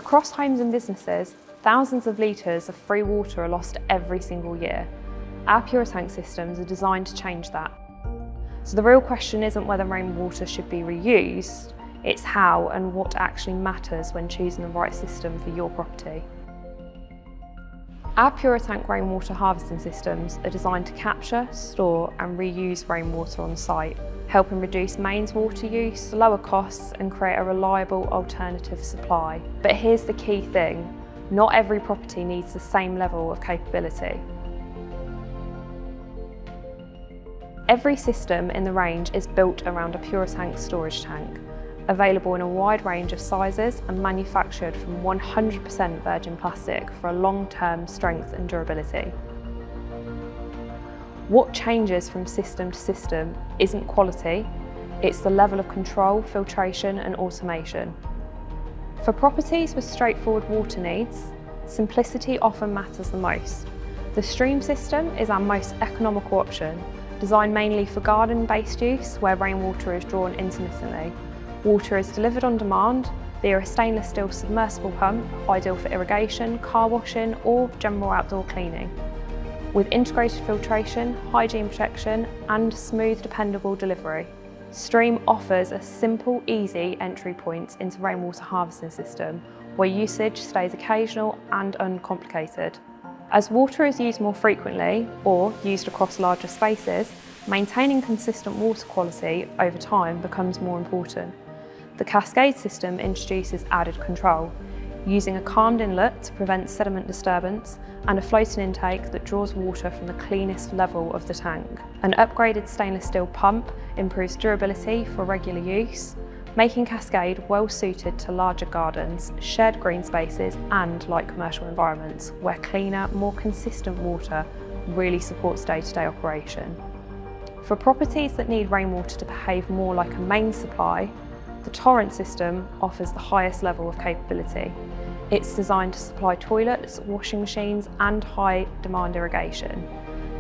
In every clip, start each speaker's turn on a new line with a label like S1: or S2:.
S1: Across homes and businesses, thousands of litres of free water are lost every single year. Our PuraTANK systems are designed to change that. So the real question isn't whether rainwater should be reused, it's how and what actually matters when choosing the right system for your property. Our PuraTANK rainwater harvesting systems are designed to capture, store and reuse rainwater on site, helping reduce mains water use, lower costs and create a reliable alternative supply. But here's the key thing, not every property needs the same level of capability. Every system in the range is built around a PuraTANK storage tank, available in a wide range of sizes and manufactured from 100% virgin plastic for a long-term strength and durability. What changes from system to system isn't quality, it's the level of control, filtration and automation. For properties with straightforward water needs, simplicity often matters the most. The stream system is our most economical option, designed mainly for garden-based use where rainwater is drawn intermittently. Water is delivered on demand via a stainless steel submersible pump, ideal for irrigation, car washing or general outdoor cleaning. With integrated filtration, hygiene protection and smooth, dependable delivery. Stream offers a simple, easy entry point into rainwater harvesting system where usage stays occasional and uncomplicated. As water is used more frequently or used across larger spaces, maintaining consistent water quality over time becomes more important. The Cascade system introduces added control, using a calmed inlet to prevent sediment disturbance and a floating intake that draws water from the cleanest level of the tank. An upgraded stainless steel pump improves durability for regular use, making Cascade well suited to larger gardens, shared green spaces and light commercial environments where cleaner, more consistent water really supports day-to-day operation. For properties that need rainwater to behave more like a main supply, the Torrent system offers the highest level of capability. It's designed to supply toilets, washing machines and high demand irrigation,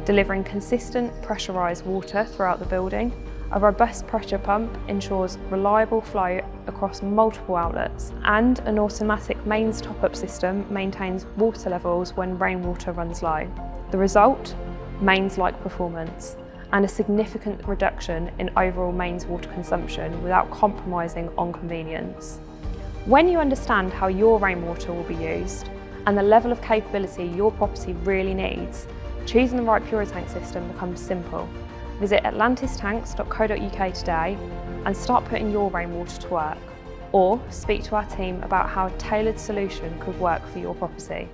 S1: delivering consistent pressurised water throughout the building. A robust pressure pump ensures reliable flow across multiple outlets, and an automatic mains top-up system maintains water levels when rainwater runs low. The result? Mains-like performance and a significant reduction in overall mains water consumption without compromising on convenience. When you understand how your rainwater will be used and the level of capability your property really needs, choosing the right PuraTANK system becomes simple. Visit atlantistanks.co.uk today and start putting your rainwater to work, or speak to our team about how a tailored solution could work for your property.